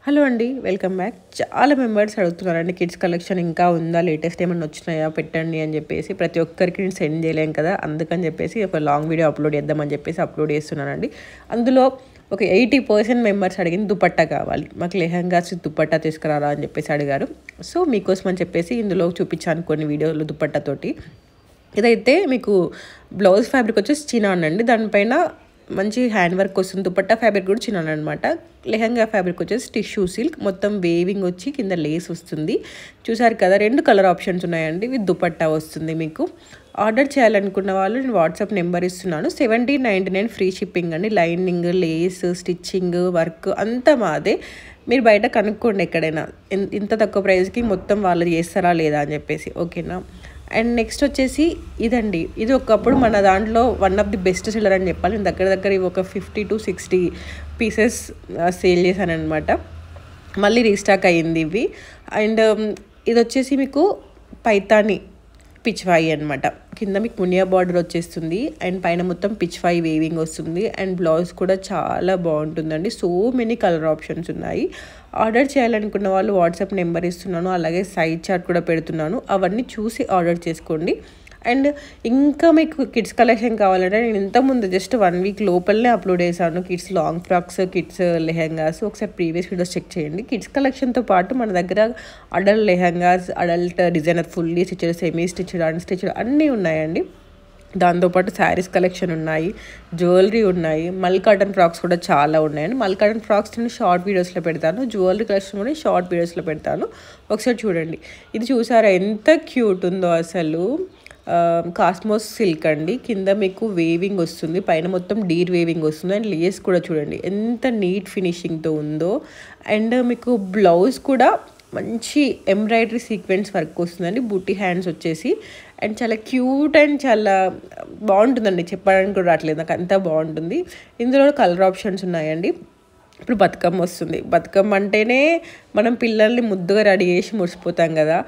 Hello అండి, welcome back. చాలా members అడుగుతున్నారండి కిడ్స్ కలెక్షన్ ఇంకా ఉందా, లేటెస్ట్ ఏమైనా వచ్చినాయా పెట్టండి అని చెప్పేసి. ప్రతి ఒక్కరికి నేను సెండ్ చేయలేం కదా, అందుకని చెప్పేసి ఒక లాంగ్ వీడియో అప్లోడ్ చేద్దామని చెప్పేసి అప్లోడ్ చేస్తున్నానండి. అందులో ఒక 80% మెంబర్స్ అడిగింది దుపట్టా కావాలి, మాకు లెహంగాస్ దుపట్టా తీసుకురారా అని చెప్పేసి అడిగారు. సో మీకోసం అని చెప్పేసి ఇందులో చూపించాను కొన్ని వీడియోలు దుపట్టాతోటి. ఇదైతే మీకు బ్లౌజ్ ఫ్యాబ్రిక్ వచ్చేసి చినాన్ అండి, దానిపైన మంచి హ్యాండ్ వర్క్ వస్తుంది. దుపట్టా ఫ్యాబ్రిక్ కూడా చినాన్ అనమాట. లెహంగా ఫ్యాబ్రిక్ వచ్చేసి టిష్యూ సిల్క్, మొత్తం వేవింగ్ వచ్చి కింద లేస్ వస్తుంది. చూసారు కదా, 2 కలర్ ఆప్షన్స్ ఉన్నాయండి. విత్ దుపట్టా వస్తుంది. మీకు ఆర్డర్ చేయాలనుకున్న వాళ్ళు నేను వాట్సాప్ నెంబర్ ఇస్తున్నాను. 1799 ఫ్రీ షిప్పింగ్ అండి. లైనింగ్, లేస్, స్టిచ్చింగ్, వర్క్ అంతా మాదే. మీరు బయట కనుక్కోండి ఎక్కడైనా, ఇంత తక్కువ ప్రైస్కి మొత్తం వాళ్ళు చేస్తారా లేదా అని చెప్పేసి. ఓకేనా. అండ్ నెక్స్ట్ వచ్చేసి ఇదండి. ఇది ఒకప్పుడు మన దాంట్లో one of the best seller అని చెప్పాలి. నేను దగ్గర ఇవి ఒక 50 to 60 పీసెస్ సేల్ చేశాను అనమాట. మళ్ళీ రీస్టాక్ అయ్యింది ఇవి. అండ్ ఇది వచ్చేసి మీకు పైతాని పిచ్వాయి అనమాట. కింద మీకు మునియా బార్డర్ వచ్చేస్తుంది అండ్ పైన మొత్తం పిచ్వాయి వేవింగ్ వస్తుంది. అండ్ బ్లౌజ్ కూడా చాలా బాగుంటుందండి. సో మెనీ కలర్ ఆప్షన్స్ ఉన్నాయి. ఆర్డర్ చేయాలనుకున్న వాళ్ళు వాట్సాప్ నెంబర్ ఇస్తున్నాను, అలాగే సైజ్ చార్ట్ కూడా పెడుతున్నాను. అవన్నీ చూసి ఆర్డర్ చేసుకోండి. అండ్ ఇంకా మీకు కిడ్స్ కలెక్షన్ కావాలంటే నేను ఇంతకుముందు జస్ట్ 1 వీక్ లోపలనే అప్లోడ్ చేశాను. Kids long frocks, kids lehengas. ఒకసారి ప్రీవియస్ వీడియోస్ చెక్ చేయండి. కిడ్స్ కలెక్షన్తో పాటు మన దగ్గర adult lehengas, adult designer, fully stitched, semi stitched, unstitched అన్నీ ఉన్నాయండి. దాంతోపాటు శారీస్ కలెక్షన్ ఉన్నాయి, జ్యువెలరీ ఉన్నాయి, మల్ కాటన్ ఫ్రాక్స్ కూడా చాలా ఉన్నాయండి. మల్ కాటన్ ఫ్రాక్స్ నేను షార్ట్ వీడియోస్లో పెడతాను, జ్యువెలరీ కలెక్షన్ కూడా షార్ట్ వీడియోస్లో పెడతాను. ఒకసారి చూడండి. ఇది చూసారా ఎంత క్యూట్ ఉందో అసలు. కాస్మోస్ సిల్క్ అండి. కింద మీకు వేవింగ్ వస్తుంది, పైన మొత్తం డీర్ వేవింగ్ వస్తుంది. అండ్ లేస్ కూడా చూడండి ఎంత నీట్ ఫినిషింగ్తో ఉందో. అండ్ మీకు బ్లౌజ్ కూడా మంచి ఎంబ్రాయిడరీ సీక్వెన్స్ వర్క్ వస్తుందండి. బూటీ హ్యాండ్స్ వచ్చేసి. అండ్ చాలా క్యూట్ అండ్ చాలా బాగుంటుందండి. చెప్పడానికి కూడా రావట్లేదు, నాకు అంతా బాగుంటుంది. ఇందులో కలర్ ఆప్షన్స్ ఉన్నాయండి. ఇప్పుడు బతుకమ్మ వస్తుంది. బతుకమ్మ అంటేనే మనం పిల్లల్ని ముద్దుగా రెడీ చేసి మురిసిపోతాం కదా.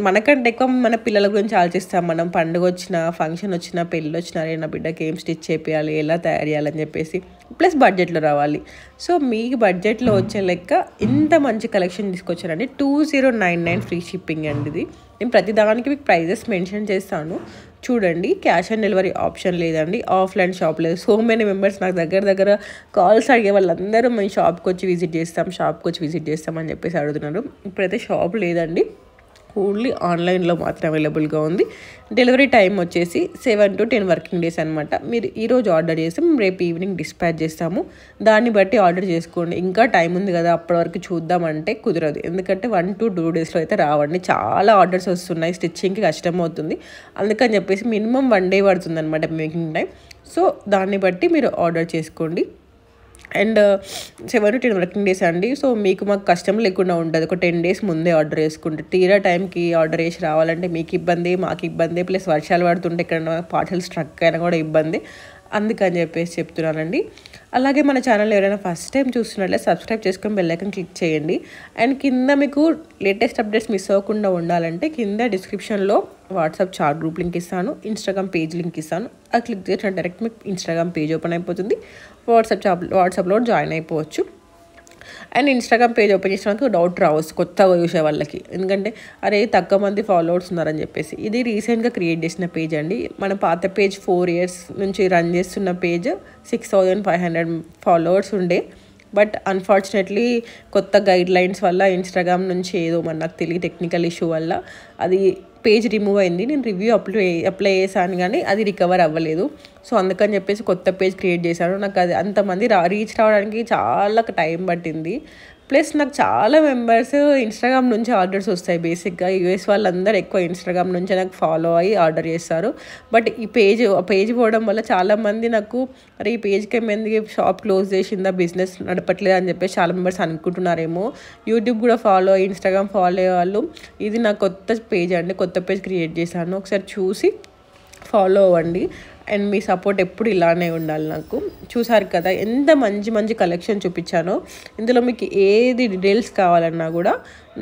మనకంటే ఎక్కువ మన పిల్లల గురించి ఆలోచిస్తాం. మనం పండుగ వచ్చినా, ఫంక్షన్ వచ్చినా, పెళ్ళి వచ్చినా, నా బిడ్డకి ఏం స్టిచ్ చేయాలి, ఎలా తయారు చేయాలని చెప్పేసి. ప్లస్ బడ్జెట్లో రావాలి. సో మీకు బడ్జెట్లో వచ్చే లెక్క ఇంత మంచి కలెక్షన్ తీసుకొచ్చారండి. 2099 ఫ్రీ షిప్పింగ్ అండి ఇది. నేను ప్రతిదానికి మీకు ప్రైజెస్ మెన్షన్ చేస్తాను, చూడండి. క్యాష్ ఆన్ డెలివరీ ఆప్షన్ లేదండి. ఆఫ్లైన్ షాప్ లేదు. సో మెనీ మెంబర్స్ నాకు దగ్గర కాల్స్ అడిగే వాళ్ళందరూ మేము షాప్కి వచ్చి విజిట్ చేస్తాం అని చెప్పేసి అడుగుతున్నారు. ఇప్పుడైతే షాప్ లేదండి, ఓన్లీ ఆన్లైన్లో మాత్రం అవైలబుల్గా ఉంది. డెలివరీ టైం వచ్చేసి 7 to 10 వర్కింగ్ డేస్ అనమాట. మీరు ఈరోజు ఆర్డర్ చేస్తే మేము రేపు ఈవినింగ్ డిస్పాచ్ చేస్తాము. దాన్ని బట్టి ఆర్డర్ చేసుకోండి. ఇంకా టైం ఉంది కదా, అప్పటి వరకు చూద్దామంటే కుదరదు. ఎందుకంటే 1 to 2 డేస్లో అయితే రావండి. చాలా ఆర్డర్స్ వస్తున్నాయి, స్టిచ్చింగ్కి కష్టం అవుతుంది. అందుకని చెప్పేసి మినిమం 1 day పడుతుంది అనమాట మేకింగ్ టైం. సో దాన్ని బట్టి మీరు ఆర్డర్ చేసుకోండి. అండ్ 7 to 10 వర్కింగ్ డేస్ అండి. సో మీకు మాకు కష్టం లేకుండా ఉంటుంది. ఒక 10 days ముందే ఆర్డర్ చేసుకుంటే, తీరా టైంకి ఆర్డర్ చేసి రావాలంటే మీకు ఇబ్బంది, మాకు ఇబ్బంది. ప్లస్ వర్షాలు పడుతుంటే ఎక్కడైనా పార్సల్ స్ట్రక్ అయినా కూడా ఇబ్బంది. అందుకని చెప్పేసి చెప్తున్నానండి. అలాగే మన ఛానల్ ఎవరైనా ఫస్ట్ టైం చూస్తున్నట్లయితే సబ్స్క్రైబ్ చేసుకొని బెల్ ఐకాన్ క్లిక్ చేయండి. అండ్ కింద మీకు లేటెస్ట్ అప్డేట్స్ మిస్ అవ్వకుండా ఉండాలంటే కింద డిస్క్రిప్షన్లో వాట్సాప్ చాట్ గ్రూప్ లింక్ ఇస్తాను, ఇన్స్టాగ్రామ్ పేజ్ లింక్ ఇస్తాను. అది క్లిక్ చేసిన డైరెక్ట్ మీకు ఇన్స్టాగ్రామ్ పేజ్ ఓపెన్ అయిపోతుంది. వాట్సాప్లో జాయిన్ అయిపోవచ్చు. అండ్ ఇన్స్టాగ్రామ్ పేజ్ ఓపెన్ చేసినాక డౌట్ రావచ్చు కొత్తగా చూసే వాళ్ళకి, ఎందుకంటే అరే తక్కువ మంది ఫాలోవర్స్ ఉన్నారని చెప్పేసి. ఇది రీసెంట్గా క్రియేట్ చేసిన పేజ్ అండి. మన పాత పేజ్ 4 years నుంచి రన్ చేస్తున్న పేజ్ 6500 ఫాలోవర్స్ ఉండే. బట్ అన్ఫార్చునేట్లీ కొత్త గైడ్ లైన్స్ వల్ల ఇన్స్టాగ్రామ్ నుంచి ఏదో నాకు తెలియదు టెక్నికల్ ఇష్యూ వల్ల అది పేజ్ రిమూవ్ అయింది. నేను రివ్యూ అప్లై చేశాను కానీ అది రికవర్ అవ్వలేదు. సో అందుకని చెప్పేసి కొత్త పేజ్ క్రియేట్ చేశాను. నాకు అది అంతమంది రీచ్ రావడానికి చాలా టైం పట్టింది. ప్లస్ నాకు చాలా మెంబర్స్ ఇన్స్టాగ్రామ్ నుంచి ఆర్డర్స్ వస్తాయి. బేసిక్గా యూఎస్ వాళ్ళందరూ ఎక్కువ ఇన్స్టాగ్రామ్ నుంచి నాకు ఫాలో అయ్యి ఆర్డర్ చేస్తారు. బట్ ఈ పేజ్ పోవడం వల్ల చాలామంది నాకు అరే ఈ పేజ్కి ఏమైంది, షాప్ క్లోజ్ చేసిందా, బిజినెస్ నడపట్లేదు అని చెప్పేసి చాలా మెంబర్స్ అనుకుంటున్నారేమో. యూట్యూబ్ కూడా ఫాలో అయ్యి ఇన్స్టాగ్రామ్ ఫాలో అయ్యే వాళ్ళు ఇది నా కొత్త పేజ్ అండి, కొత్త పేజ్ క్రియేట్ చేశాను. ఒకసారి చూసి ఫాలో అవ్వండి. అండ్ మీ సపోర్ట్ ఎప్పుడు ఇలానే ఉండాలి నాకు. చూసారు కదా ఎంత మంచి కలెక్షన్ చూపించానో. ఇందులో మీకు ఏది డీటెయిల్స్ కావాలన్నా కూడా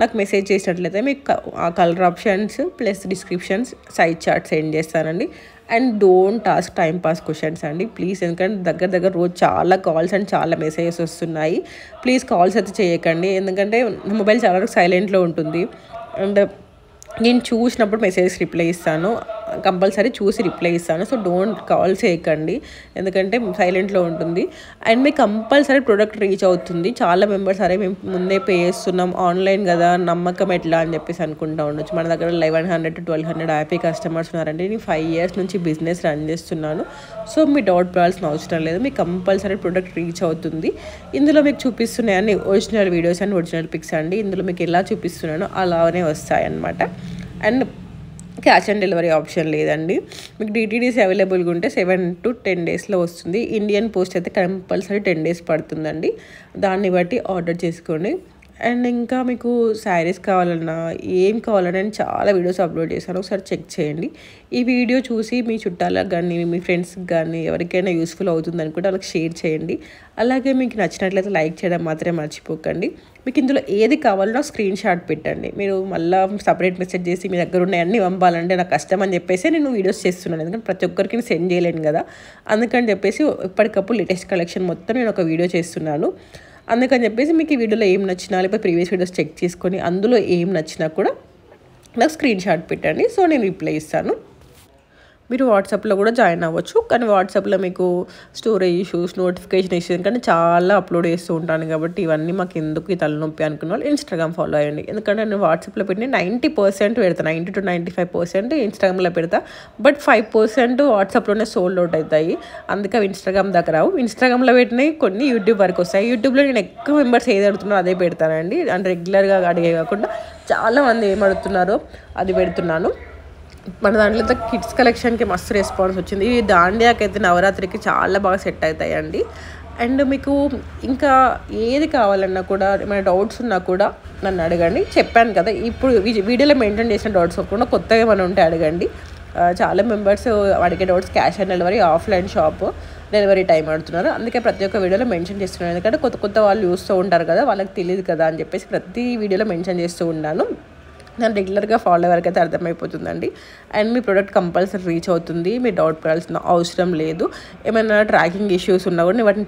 నాకు మెసేజ్ చేసినట్లయితే మీకు ఆ colour options plus descriptions, size chart send చేస్తానండి. And don't ask time pass questions అండి ప్లీజ్. ఎందుకంటే దగ్గర రోజు చాలా కాల్స్ అండ్ చాలా మెసేజెస్ వస్తున్నాయి. ప్లీజ్ కాల్స్ అయితే చేయకండి, ఎందుకంటే మొబైల్ చాలా వరకు సైలెంట్లో ఉంటుంది. అండ్ నేను చూసినప్పుడు మెసేజ్ రిప్లై ఇస్తాను, కంపల్సరీ చూసి రిప్లై ఇస్తాను. సో డోంట్ కాల్ చేయకండి, ఎందుకంటే సైలెంట్లో ఉంటుంది. అండ్ మీకు కంపల్సరీ ప్రోడక్ట్ రీచ్ అవుతుంది. చాలా మెంబర్స్ అరే మేము ముందే పే చేస్తున్నాం, ఆన్లైన్ కదా నమ్మకం ఎట్లా అని చెప్పేసి అనుకుంటూ ఉండొచ్చు. మన దగ్గర 1100 to 1200 హ్యాపీ కస్టమర్స్ ఉన్నారండి. నేను 5 years నుంచి బిజినెస్ రన్ చేస్తున్నాను. సో మీ డౌట్ పడాల్సిన అవసరం లేదు, మీకు కంపల్సరీ ప్రోడక్ట్ రీచ్ అవుతుంది. ఇందులో మీకు చూపిస్తున్నాయి అన్ని original videos and original pics అండి. ఇందులో మీకు ఎలా చూపిస్తున్నానో అలానే వస్తాయి అన్నమాట. And cash on delivery option లేదండి. మీకు డిటీడీసీ అవైలబుల్గా ఉంటే 7 to 10 daysలో వస్తుంది. ఇండియన్ పోస్ట్ అయితే కంపల్సరీ 10 days పడుతుందండి. దాన్ని బట్టి ఆర్డర్ చేసుకోండి. అండ్ ఇంకా మీకు శారీస్ కావాలన్నా ఏం కావాలన్నా నేను చాలా వీడియోస్ అప్లోడ్ చేశాను, ఒకసారి చెక్ చేయండి. ఈ వీడియో చూసి మీ చుట్టాలకు కానీ మీ ఫ్రెండ్స్కి కానీ ఎవరికైనా యూస్ఫుల్ అవుతుంది అనుకుంటే వాళ్ళకి షేర్ చేయండి. అలాగే మీకు నచ్చినట్లయితే లైక్ చేయడం మాత్రమే మర్చిపోకండి. మీకు ఇందులో ఏది కావాలన్నా స్క్రీన్ షాట్ పెట్టండి. మీరు మళ్ళీ సపరేట్ మెసేజ్ చేసి మీ దగ్గర ఉన్న అన్నీ పంపాలంటే నాకు కష్టం అని చెప్పేసి నేను వీడియోస్ చేస్తున్నాను, ఎందుకంటే ప్రతి ఒక్కరికి నేను సెండ్ చేయలేను కదా. అందుకని చెప్పేసి ఎప్పటికప్పుడు లేటెస్ట్ కలెక్షన్ మొత్తం నేను ఒక వీడియో చేస్తున్నాను. అందుకని చెప్పేసి మీకు ఈ వీడియోలో ఏం నచ్చినా లేకపోతే ప్రీవియస్ వీడియోస్ చెక్ చేసుకొని అందులో ఏం నచ్చినా కూడా నాకు స్క్రీన్ షాట్ పెట్టండి. సో నేను రిప్లై ఇస్తాను. మీరు వాట్సాప్లో కూడా జాయిన్ అవ్వచ్చు, కానీ వాట్సాప్లో మీకు స్టోరేజ్ ఇష్యూస్, నోటిఫికేషన్ ఇష్యూస్ ఎందుకంటే చాలా అప్లోడ్ చేస్తూ ఉంటాను కాబట్టి ఇవన్నీ మాకు ఎందుకు ఈ తలనొప్పి అనుకున్న వాళ్ళు ఇన్స్టాగ్రామ్ ఫాలో అయ్యండి. ఎందుకంటే నేను వాట్సాప్లో పెట్టిన 90% పెడతాను, 90 to 95% ఇన్స్టాగ్రామ్లో పెడతా. బట్ 5% వాట్సాప్లోనే సోల్డ్ అవుట్ అవుతాయి, అందుకే అవి ఇన్స్టాగ్రామ్ దగ్గర రావు. ఇన్స్టాగ్రామ్లో పెట్టినవి కొన్ని యూట్యూబ్ వరకు వస్తాయి. యూట్యూబ్లో నేను ఎక్కువ మెంబర్స్ ఏది అడుగుతున్నారో అదే పెడతానండి, అంటే రెగ్యులర్గా అడిగే కాకుండా చాలామంది ఏం అడుగుతున్నారో అది పెడుతున్నాను. మన దాంట్లో కిడ్స్ కలెక్షన్కి మస్తు రెస్పాన్స్ వచ్చింది. ఈ దాండియాకి అయితే నవరాత్రికి చాలా బాగా సెట్ అవుతాయండి. అండ్ మీకు ఇంకా ఏది కావాలన్నా కూడా ఏమైనా డౌట్స్ ఉన్నా కూడా నన్ను అడగండి. చెప్పాను కదా ఇప్పుడు వీడియోలో మెయింటైన్ చేసిన డౌట్స్ కాకుండా కొత్తగా ఏమైనా ఉంటే అడగండి. చాలా మెంబర్స్ అడిగే doubts cash on delivery, offline shop, delivery time అడుగుతున్నారు. అందుకే ప్రతి ఒక్క వీడియోలో మెన్షన్ చేస్తున్నాను, ఎందుకంటే కొత్త వాళ్ళు చూస్తూ ఉంటారు కదా, వాళ్ళకి తెలియదు కదా అని చెప్పేసి ప్రతి వీడియోలో మెన్షన్ చేస్తూ ఉన్నాను. నేను రెగ్యులర్గా ఫాలో అయ్యే అయితే అర్థమైపోతుందండి. అండ్ మీ ప్రోడక్ట్ కంపల్సరీ రీచ్ అవుతుంది, మీరు డౌట్ పడాల్సిన అవసరం లేదు. ఏమైనా ట్రాకింగ్ ఇష్యూస్ ఉన్నా కూడా నేను వాటిని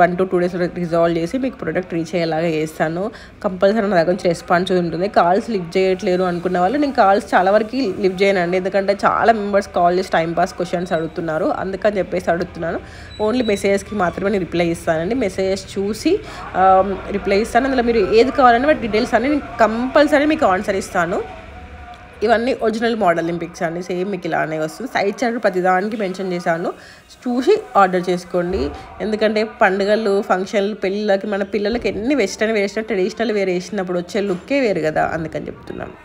1 to 2 days రిజాల్వ్ చేసి మీకు ప్రోడక్ట్ రీచ్ అయ్యేలాగా చేస్తాను. కంపల్సరీ నా దగ్గర నుంచి రెస్పాన్స్ ఉంటుంది. కాల్స్ లిఫ్ట్ చేయట్లేదు అనుకున్న వాళ్ళు నేను కాల్స్ చాలా వరకు లిఫ్ట్ చేయనండి, ఎందుకంటే చాలా మెంబర్స్ కాల్ చేసి టైం పాస్ క్వశ్చన్స్ అడుగుతున్నారు, అందుకని చెప్పేసి అడుగుతున్నాను. ఓన్లీ మెసేజెస్కి మాత్రమే నేను రిప్లై ఇస్తానండి. మెసేజెస్ చూసి రిప్లై ఇస్తాను. అందులో మీరు ఏది కావాలన్నా వాటి డీటెయిల్స్ అన్ని నేను కంపల్సరీ మీకు ఆన్సర్ ఇస్తాను. ఇవన్నీ ఒరిజినల్ మోడలింగ్ పిక్స్ అండి, సేమ్ మీకు ఇలానే వస్తుంది. సైడ్ చార్ట్ ప్రతిదానికి మెన్షన్ చేశాను, చూసి ఆర్డర్ చేసుకోండి. ఎందుకంటే పండుగలు, ఫంక్షన్లు, పెళ్ళిళ్ళకి మన పిల్లలకి ఎన్ని వెస్ట్రన్ ట్రెడిషనల్ వేర్ వేసినప్పుడు వచ్చే లుక్కే వేరు కదా, అందుకని చెప్తున్నాను.